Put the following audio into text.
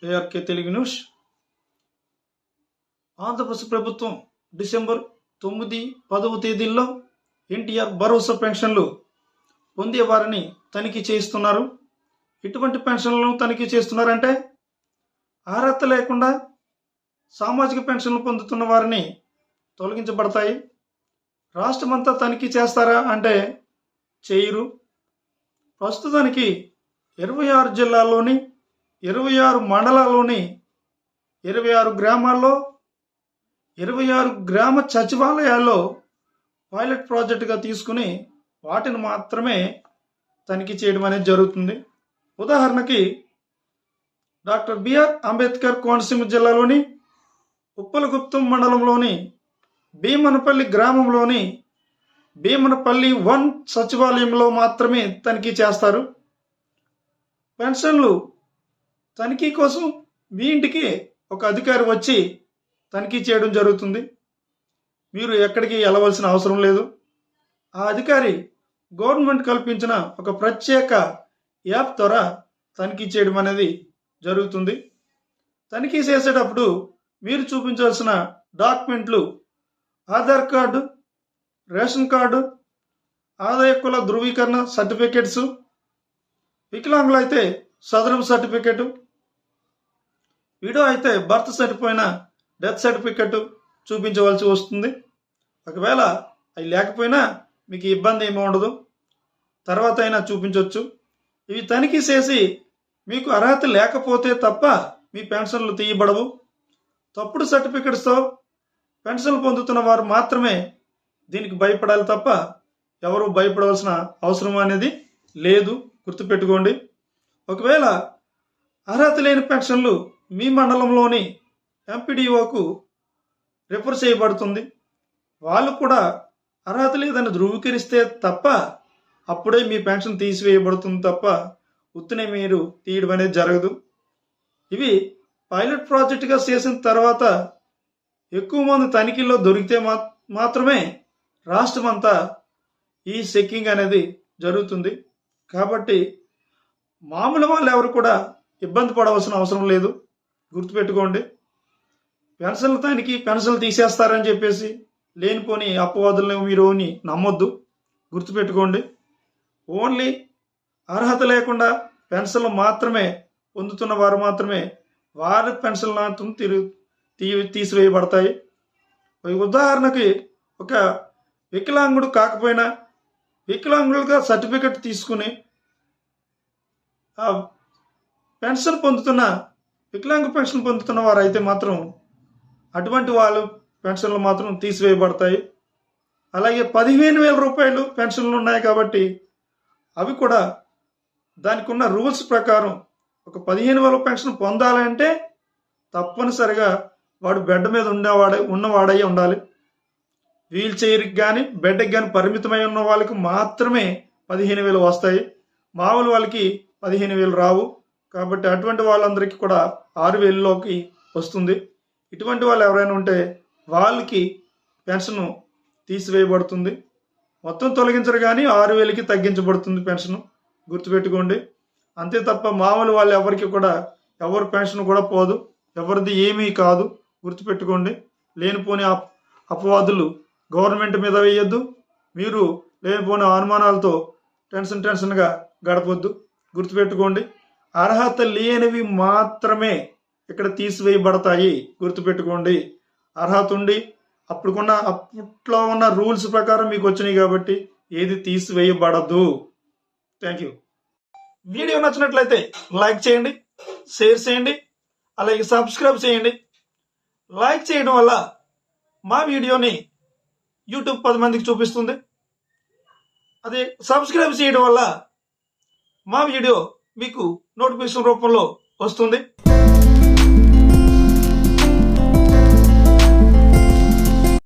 ARK Telugu news. Andhra Pradesh ప్రభుత్వం December 9, 10వ తేదీల్లో ఎన్టీఆర్ భరోసా పెన్షన్లు పొందేవారిని తనిఖీ చేయిస్తున్నారు. ఇటువంటి పెన్షన్లను తనిఖీ చేస్తున్నారంటే అర్హత లేకుండా సామాజిక పెన్షన్లు పొందుతున్న వారిని తొలగించబడతాయి. రాష్ట్రమంతా తనిఖీ చేస్తారా అంటే చేయరు. ప్రస్తుతానికి 26 జిల్లాల్లోని 26 మండలాల్లోని 26 గ్రామాల్లో 26 గ్రామ సచివాలయాల్లో పైలట్ ప్రాజెక్టుగా తీసుకుని వాటిని మాత్రమే తనిఖీ చేయడం అనేది జరుగుతుంది. ఉదాహరణకి డాక్టర్ బిఆర్ అంబేద్కర్ కోనసీమ జిల్లాలోని ఉప్పలగుప్తం మండలంలోని భీమనపల్లి గ్రామంలోని భీమనపల్లి 1 సచివాలయంలో మాత్రమే తనిఖీ చేస్తారు. పెన్షన్లు తనిఖీ కోసం మీ ఇంటికి ఒక అధికారి వచ్చి తనిఖీ చేయడం జరుగుతుంది. మీరు ఎక్కడికి వెళ్ళవలసిన అవసరం లేదు. ఆ అధికారి గవర్నమెంట్ కల్పించిన ఒక ప్రత్యేక యాప్ ద్వారా తనిఖీ చేయడం అనేది జరుగుతుంది. తనిఖీ చేసేటప్పుడు మీరు చూపించాల్సిన డాక్యుమెంట్లు ఆధార్ కార్డు, రేషన్ కార్డు, ఆదాయ కుల ధృవీకరణ సర్టిఫికెట్స్, వికలాంగులైతే సదరం సర్టిఫికెట్, విడో అయితే బర్త్ సరిపోయిన డెత్ సర్టిఫికెట్ చూపించవలసి వస్తుంది. ఒకవేళ అవి లేకపోయినా మీకు ఇబ్బంది ఏమీ ఉండదు, తర్వాత అయినా చూపించవచ్చు. ఇవి తనిఖీ చేసి మీకు అర్హత లేకపోతే తప్ప మీ పెన్షన్లు తీయబడవు. తప్పుడు సర్టిఫికెట్స్తో పెన్షన్లు పొందుతున్న వారు మాత్రమే దీనికి భయపడాలి తప్ప ఎవరు భయపడవలసిన అవసరం అనేది లేదు, గుర్తుపెట్టుకోండి. ఒకవేళ అర్హత లేని పెన్షన్లు మీ మండలంలోని ఎంపీడీఓకు రిఫర్ చేయబడుతుంది. వాళ్ళు కూడా అర్హత లేదని ధృవీకరిస్తే తప్ప అప్పుడే మీ పెన్షన్ తీసివేయబడుతుంది తప్ప ఉత్తినే మీరు తీయడం అనేది జరగదు. ఇవి పైలట్ ప్రాజెక్టుగా చేసిన తర్వాత ఎక్కువ మంది తనిఖీల్లో దొరికితే మాత్రమే రాష్ట్రమంతా ఈ చెక్కింగ్ అనేది జరుగుతుంది. కాబట్టి మామూలు వాళ్ళు ఎవరు కూడా ఇబ్బంది పడవలసిన అవసరం లేదు, గుర్తుపెట్టుకోండి. పెన్షన్ల తనిఖీ పెన్షన్లు తీసేస్తారని చెప్పేసి లేనిపోని అపవాదులను మీరు నమ్మొద్దు, గుర్తుపెట్టుకోండి. ఓన్లీ అర్హత లేకుండా పెన్షన్లు మాత్రమే పొందుతున్న వారు మాత్రమే వారి పెన్షన్లు మాత్రం తీసివేయబడతాయి. ఉదాహరణకి ఒక వికలాంగుడు కాకపోయినా వికలాంగులుగా సర్టిఫికెట్ తీసుకుని ఆ పెన్షన్ పొందుతున్న వికలాంగ పెన్షన్ పొందుతున్న వారు అయితే మాత్రం అటువంటి వాళ్ళు పెన్షన్లు మాత్రం తీసివేయబడతాయి. అలాగే 15,000 రూపాయలు పెన్షన్లు ఉన్నాయి కాబట్టి అవి కూడా దానికి ఉన్న రూల్స్ ప్రకారం ఒక 15,000 పెన్షన్ పొందాలంటే తప్పనిసరిగా వాడు బెడ్ మీద ఉన్నవాడై ఉండాలి. వీల్ చైర్కి కానీ బెడ్కి కానీ పరిమితమై ఉన్న వాళ్ళకి మాత్రమే 15,000 వస్తాయి. మామూలు వాళ్ళకి 15,000 రావు. కాబట్టి అటువంటి వాళ్ళందరికీ కూడా 6,000లోకి వస్తుంది. ఇటువంటి వాళ్ళు ఎవరైనా ఉంటే వాళ్ళకి పెన్షన్ తీసివేయబడుతుంది. మొత్తం తొలగించరు కానీ 6,000కి తగ్గించబడుతుంది పెన్షన్, గుర్తుపెట్టుకోండి. అంతే తప్ప మామూలు వాళ్ళు ఎవరికి కూడా ఎవరి పెన్షన్ కూడా పోదు, ఎవరిది ఏమీ కాదు, గుర్తుపెట్టుకోండి. లేనిపోని అపవాదులు గవర్నమెంట్ మీద వేయొద్దు. మీరు లేనిపోని అనుమానాలతో టెన్షన్గా గడపొద్దు, గుర్తుపెట్టుకోండి. అర్హత లేనివి మాత్రమే ఇక్కడ తీసివేయబడతాయి, గుర్తుపెట్టుకోండి. అర్హత ఉండి అప్పట్లో ఉన్న రూల్స్ ప్రకారం మీకు వచ్చినాయి కాబట్టి ఏది తీసివేయబడదు. Thank you. వీడియో నచ్చినట్లయితే లైక్ చేయండి, షేర్ చేయండి, అలాగే సబ్స్క్రైబ్ చేయండి. లైక్ చేయడం వల్ల మా వీడియోని యూట్యూబ్ 10 మందికి చూపిస్తుంది. అదే సబ్స్క్రైబ్ చేయడం వల్ల మా వీడియో మీకు నోటిఫికేషన్ రూపంలో వస్తుంది.